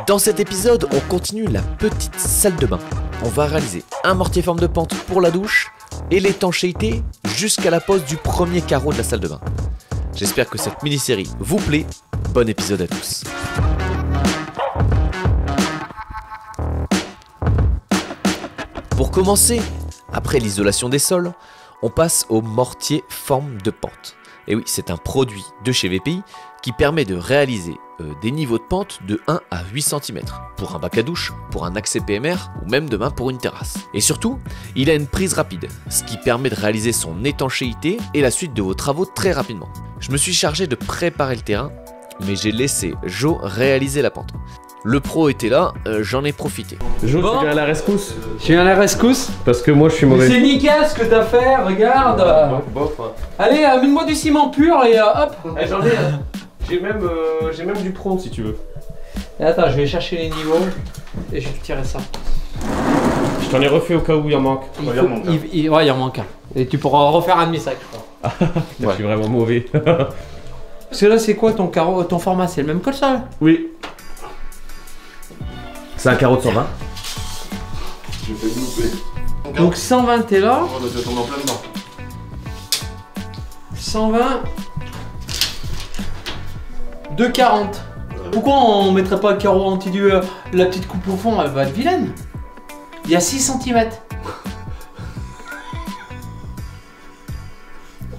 Dans cet épisode, on continue la petite salle de bain. On va réaliser un mortier forme de pente pour la douche et l'étanchéité jusqu'à la pose du premier carreau de la salle de bain. J'espère que cette mini-série vous plaît. Bon épisode à tous. Pour commencer, après l'isolation des sols, on passe au mortier forme de pente. Et oui, c'est un produit de chez VPI qui permet de réaliser des niveaux de pente de 1 à 8 cm pour un bac à douche, pour un accès PMR ou même demain pour une terrasse. Et surtout, il a une prise rapide, ce qui permet de réaliser son étanchéité et la suite de vos travaux très rapidement. Je me suis chargé de préparer le terrain, mais j'ai laissé Jo réaliser la pente. Le pro était là, j'en ai profité. Jo, tu viens à la rescousse? Je viens à la rescousse. Parce que moi je suis mauvais. C'est nickel ce que t'as fait, regarde. Bof. Allez, amène-moi du ciment pur et hop. J'en ai. J'ai même du prompt si tu veux. Et attends, je vais chercher les niveaux et je vais te tirer ça. Je t'en ai refait au cas où il en manque. Il en manque un. Et tu pourras refaire un demi-sac, je crois. Je suis vraiment mauvais. Parce que là, c'est quoi ton carreau, ton format? C'est le même que le sol? Oui. C'est un carreau de 120. Je vais le louper. Donc 120 t'es là. Oh bah tu vas tomber en plein dedans. 120. 240. Pourquoi on mettrait pas le carreau anti-dieu? La petite coupe au fond, elle va être vilaine. Il y a 6 cm.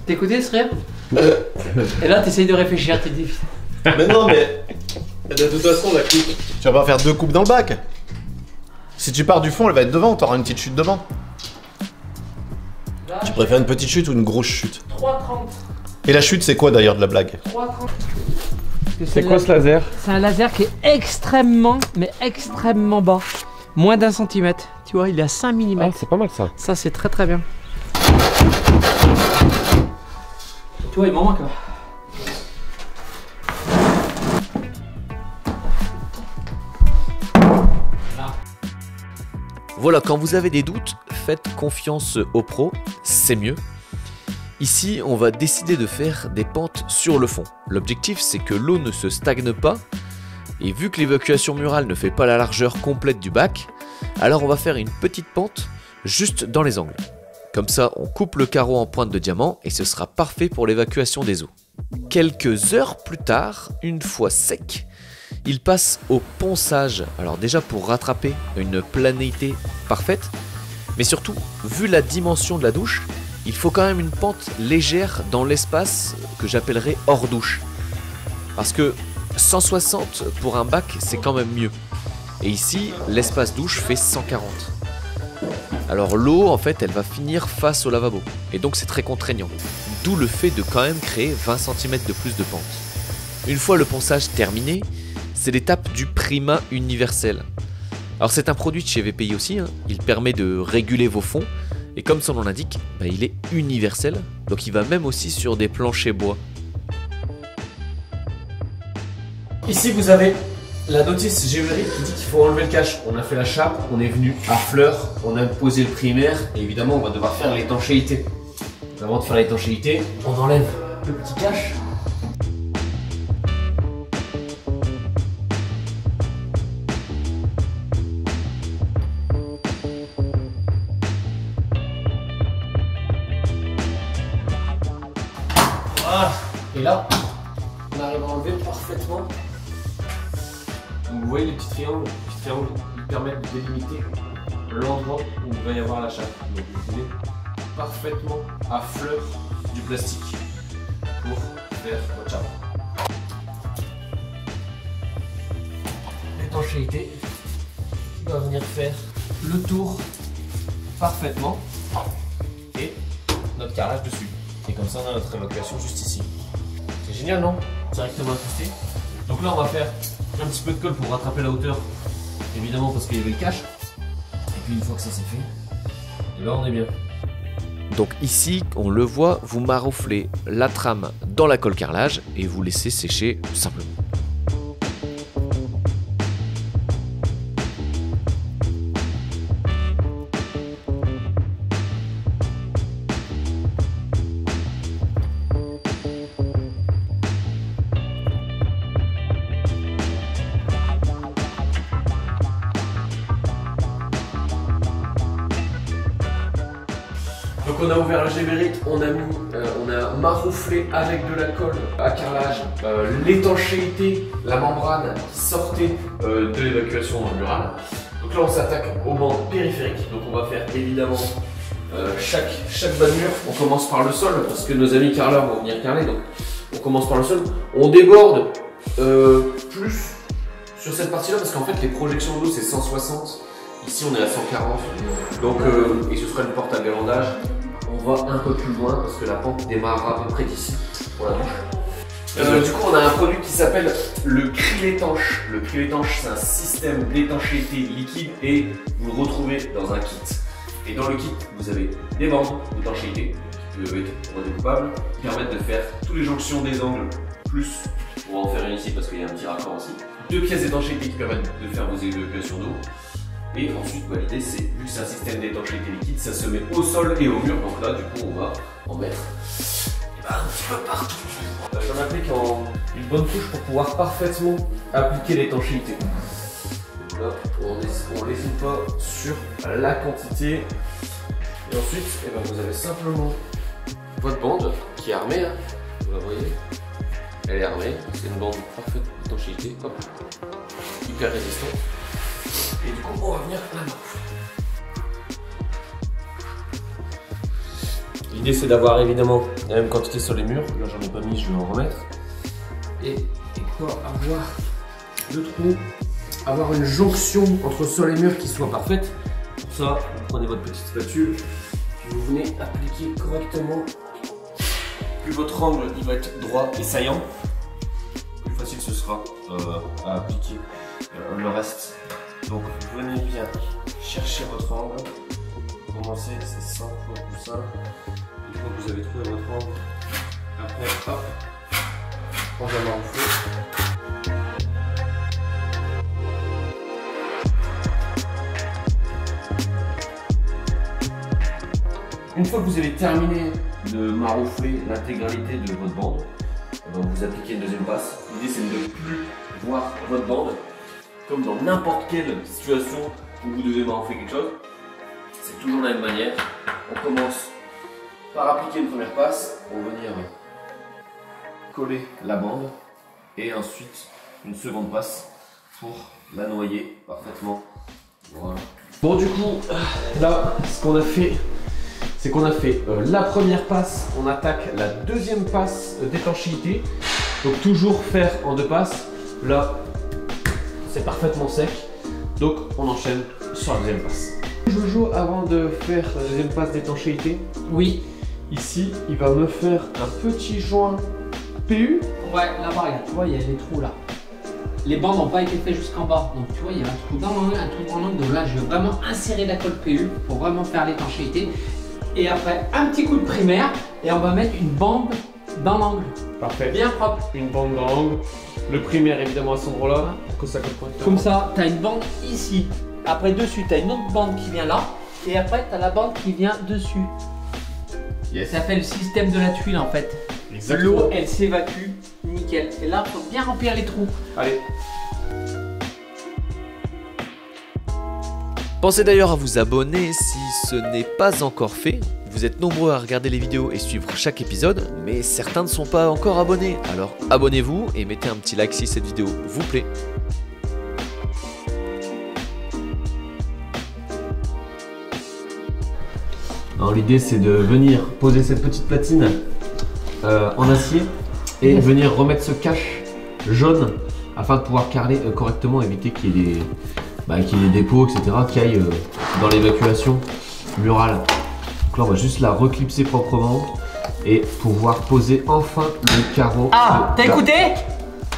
T'écoutais ce rire? Et là t'essayes de réfléchir, t'es difficile. Mais non mais de toute façon la coupe, tu vas pas faire deux coupes dans le bac. Si tu pars du fond, elle va être devant, t'auras une petite chute devant. Là, Tu préfères une petite chute ou une grosse chute? 3,30. Et la chute c'est quoi d'ailleurs de la blague? 3,30. C'est quoi ce laser? C'est un laser qui est extrêmement, mais extrêmement bas. Moins d'1 centimètre. Tu vois, il est à 5 mm. Ah, c'est pas mal ça. Ça, c'est très très bien. Tu vois, il m'en manque là. Voilà, quand vous avez des doutes, faites confiance aux pros, c'est mieux. Ici, on va décider de faire des pentes sur le fond. L'objectif, c'est que l'eau ne se stagne pas. Et vu que l'évacuation murale ne fait pas la largeur complète du bac, alors on va faire une petite pente juste dans les angles. Comme ça, on coupe le carreau en pointe de diamant et ce sera parfait pour l'évacuation des eaux. Quelques heures plus tard, une fois sec, il passe au ponçage. Alors déjà pour rattraper une planéité parfaite, mais surtout, vu la dimension de la douche, il faut quand même une pente légère dans l'espace que j'appellerais hors douche. Parce que 160 pour un bac, c'est quand même mieux. Et ici, l'espace douche fait 140. Alors l'eau, en fait, elle va finir face au lavabo. Et donc c'est très contraignant. D'où le fait de quand même créer 20 cm de plus de pente. Une fois le ponçage terminé, c'est l'étape du Prima universel. Alors c'est un produit de chez VPI aussi, il permet de réguler vos fonds. Et comme son nom l'indique, il est universel, donc il va même aussi sur des planchers bois. Ici vous avez la notice géométrique qui dit qu'il faut enlever le cache. On a fait la chape, on est venu à fleur, on a posé le primaire et évidemment on va devoir faire l'étanchéité. Avant de faire l'étanchéité, on enlève le petit cache. Voilà. Et là, on arrive à enlever parfaitement. Donc vous voyez les petits triangles ils permettent de délimiter l'endroit où il va y avoir la chape. Donc vous venez parfaitement à fleur du plastique pour faire votre chape. L'étanchéité qui va venir faire le tour parfaitement et notre carrelage dessus. Et comme ça on a notre évacuation juste ici. C'est génial non? Directement incrusté. Donc là on va faire un petit peu de colle pour rattraper la hauteur, évidemment parce qu'il y avait le cache. Et puis une fois que ça c'est fait, et là on est bien. Donc ici, on le voit, vous marouflez la trame dans la colle carrelage et vous laissez sécher simplement. on a ouvert la Gémérite, on a marouflé avec de la colle à carrelage l'étanchéité, la membrane qui sortait de l'évacuation murale. Donc là on s'attaque aux bandes périphériques, donc on va faire évidemment chaque bas de mur. On commence par le sol parce que nos amis carreleurs vont venir carreler, donc on commence par le sol. On déborde plus sur cette partie là parce qu'en fait les projections d'eau c'est 160. Ici on est à 140, donc et ce sera une porte à galandage. On va un peu plus loin parce que la pente démarrera à peu près d'ici pour la douche. Du coup on a un produit qui s'appelle le krill étanche. Le krill étanche c'est un système d'étanchéité liquide et vous le retrouvez dans un kit. Et dans le kit vous avez des bandes d'étanchéité qui peuvent être redécoupables, qui permettent de faire toutes les jonctions des angles, plus on va en faire une ici parce qu'il y a un petit raccord aussi. 2 pièces d'étanchéité qui permettent de faire vos évacuations d'eau. Et ensuite, l'idée c'est, vu que c'est un système d'étanchéité liquide, ça se met au sol et au mur. Donc là, du coup, on va en mettre un petit peu partout. J'en applique une bonne couche pour pouvoir parfaitement appliquer l'étanchéité. Là, on n'hésite pas sur la quantité. Et ensuite, vous avez simplement votre bande qui est armée. Hein. Vous la voyez, elle est armée. C'est une bande parfaite d'étanchéité. Hop, hyper résistante. Et du coup, on va venir la maroufler. L'idée, c'est d'avoir évidemment la même quantité sur les murs. Là, j'en ai pas mis, je vais en remettre. Et quoi, avoir deux trous, avoir une jonction entre sol et mur qui soit parfaite. Pour ça, vous prenez votre petite spatule, puis vous venez appliquer correctement. Plus votre angle il va être droit et saillant, plus facile ce sera à appliquer le reste. Donc vous venez bien chercher votre angle, commencez, c'est 100 fois plus simple. Une fois que vous avez trouvé votre angle, après hop, on va maroufler. Une fois que vous avez terminé de maroufler l'intégralité de votre bande, vous appliquez une deuxième passe. L'idée c'est de ne plus voir votre bande. Comme dans n'importe quelle situation où vous devez maroufler quelque chose, c'est toujours la même manière. On commence par appliquer une première passe, on va venir coller la bande et ensuite une seconde passe pour la noyer parfaitement. Voilà. Bon, du coup, là, ce qu'on a fait, c'est qu'on a fait la première passe, on attaque la deuxième passe d'étanchéité. Donc toujours faire en 2 passes. Là, c'est parfaitement sec, donc on enchaîne sur la deuxième passe. Jojo, avant de faire la deuxième passe d'étanchéité, oui, ici il va me faire un petit joint PU. Ouais, là-bas, regarde, tu vois, il y a des trous là. Les bandes n'ont pas été faites jusqu'en bas, donc tu vois, il y a un trou dans l'angle, un trou dans l'angle. Donc là, je vais vraiment insérer la colle PU pour vraiment faire l'étanchéité. Et après, un petit coup de primaire, et on va mettre une bande dans l'angle. Parfait. Bien propre. Une bande dans l'angle. Le primaire évidemment à cet endroit-là. Comme ça, tu as une bande ici. Après, dessus, tu as une autre bande qui vient là. Et après, tu as la bande qui vient dessus. Yes. Ça fait le système de la tuile en fait. L'eau, elle s'évacue. Nickel. Et là, il faut bien remplir les trous. Allez. Pensez d'ailleurs à vous abonner si ce n'est pas encore fait. Vous êtes nombreux à regarder les vidéos et suivre chaque épisode, mais certains ne sont pas encore abonnés. Alors abonnez-vous et mettez un petit like si cette vidéo vous plaît. L'idée c'est de venir poser cette petite platine en acier et venir remettre ce cache jaune afin de pouvoir carreler correctement, éviter qu'il y ait des dépôts, etc. qui aillent dans l'évacuation murale. Donc là on va juste la reclipser proprement et pouvoir poser enfin le carreau. Ah, t'as écouté?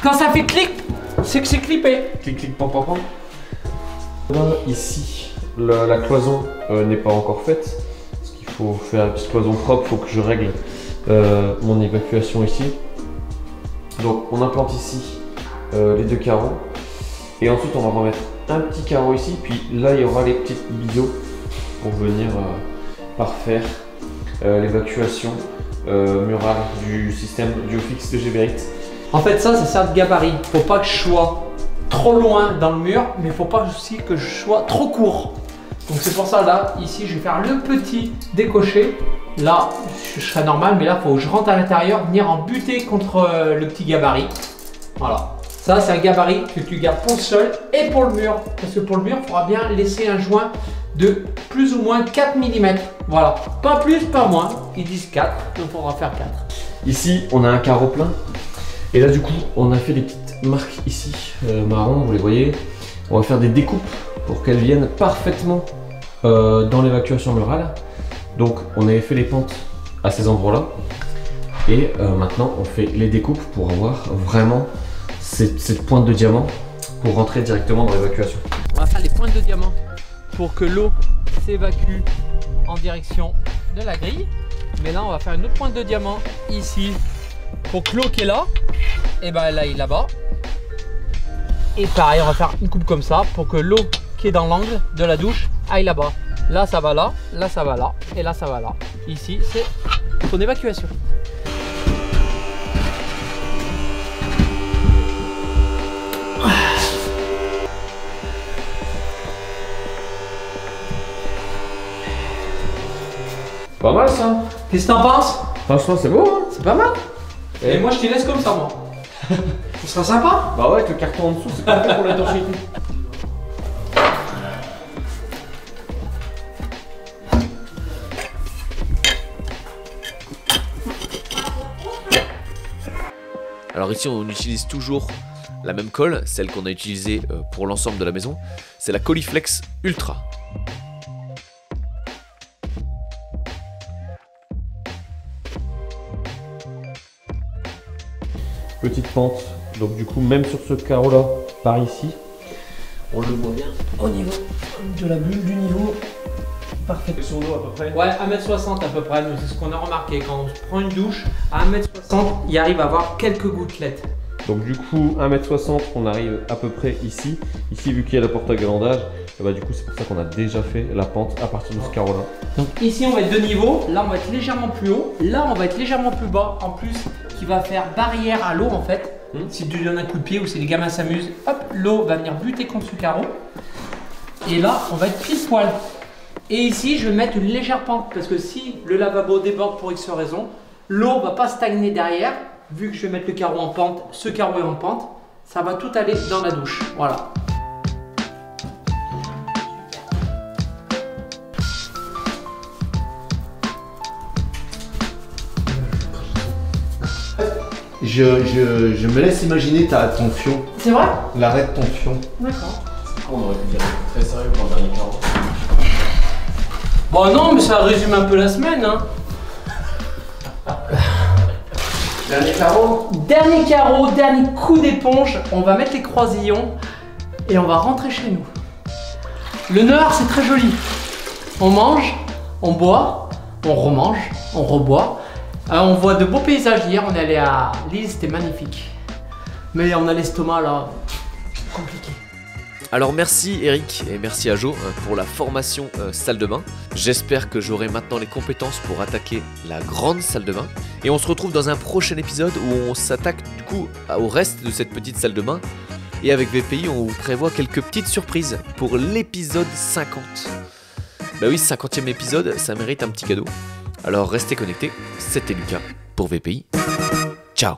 Quand ça fait clic, c'est que c'est clippé. Clic, clic, pam, pam, pam. Là, ici, la cloison n'est pas encore faite. Parce qu'il faut faire une petite cloison propre, il faut que je règle mon évacuation ici. Donc on implante ici les 2 carreaux. Et ensuite on va remettre un petit carreau ici. Puis là il y aura les petites biseaux pour venir parfaire l'évacuation murale du système Duofix de Gémérite. En fait, ça sert de gabarit. Faut pas que je sois trop loin dans le mur, mais faut pas aussi que je sois trop court. Donc c'est pour ça là, ici je vais faire le petit décoché. Là, je serai normal, mais là il faut que je rentre à l'intérieur, venir en buter contre le petit gabarit. Voilà. Ça c'est un gabarit que tu gardes pour le sol et pour le mur. Parce que pour le mur, il faudra bien laisser un joint de plus ou moins 4 mm. Voilà. Pas plus, pas moins. Ils disent 4, donc il faudra faire 4. Ici, on a un carreau plein. Et là, du coup, on a fait des petites marques ici, marron, vous les voyez. On va faire des découpes pour qu'elles viennent parfaitement dans l'évacuation murale. Donc, on avait fait les pentes à ces endroits-là. Et maintenant, on fait les découpes pour avoir vraiment cette pointe de diamant pour rentrer directement dans l'évacuation. On va faire les pointes de diamant pour que l'eau s'évacue en direction de la grille. Mais là, on va faire une autre pointe de diamant ici pour que l'eau qui est là, et ben elle aille là-bas. Et pareil, on va faire une coupe comme ça pour que l'eau qui est dans l'angle de la douche aille là-bas. Là, ça va là, là, ça va là, et là, ça va là. Ici, c'est son évacuation. Pas mal ça. Qu'est-ce que t'en penses? Franchement, c'est beau, hein. C'est pas mal. Et moi, je te laisse comme ça, moi. Ce sera sympa. Bah ouais, avec le carton en dessous, c'est parfait pour l'étanchéité. Alors ici on utilise toujours la même colle, celle qu'on a utilisée pour l'ensemble de la maison, c'est la Coliflex Ultra. Petite pente, donc du coup même sur ce carreau là, par ici, on le voit bien au niveau de la bulle du niveau. Parfait. Sur l'eau à peu près. Ouais, 1m60 à peu près, c'est ce qu'on a remarqué. Quand on prend une douche, à 1m60, il arrive à avoir quelques gouttelettes. Donc du coup, 1m60, on arrive à peu près ici. Ici, vu qu'il y a la porte à galandage, et bah, du coup, c'est pour ça qu'on a déjà fait la pente à partir de ce carreau-là. Donc ici, on va être de niveau. Là, on va être légèrement plus haut. Là, on va être légèrement plus bas. En plus, qui va faire barrière à l'eau, en fait. Si tu lui donnes un coup de pied ou si les gamins s'amusent, hop, l'eau va venir buter contre ce carreau. Et là, on va être pile poil. Et ici, je vais mettre une légère pente parce que si le lavabo déborde pour X raison, l'eau ne va pas stagner derrière. Vu que je vais mettre le carreau en pente, ce carreau est en pente, ça va tout aller dans la douche. Voilà. Je me laisse imaginer ton fion. C'est vrai? L'arrêt de ton fion. D'accord. On aurait pu dire très sérieux pour le dernier carreau. Bon non, mais ça résume un peu la semaine, hein. Dernier carreau. Dernier carreau, dernier coup d'éponge. On va mettre les croisillons et on va rentrer chez nous. Le Nord, c'est très joli. On mange, on boit, on remange, on reboit. On voit de beaux paysages. Hier, on est allé à Lille, c'était magnifique. Mais on a l'estomac là, compliqué. Alors merci Eric et merci à Jo pour la formation salle de bain. J'espère que j'aurai maintenant les compétences pour attaquer la grande salle de bain. Et on se retrouve dans un prochain épisode où on s'attaque du coup au reste de cette petite salle de bain. Et avec VPI on vous prévoit quelques petites surprises pour l'épisode 50. Bah oui, 50e épisode, ça mérite un petit cadeau. Alors restez connectés, c'était Lucas pour VPI. Ciao.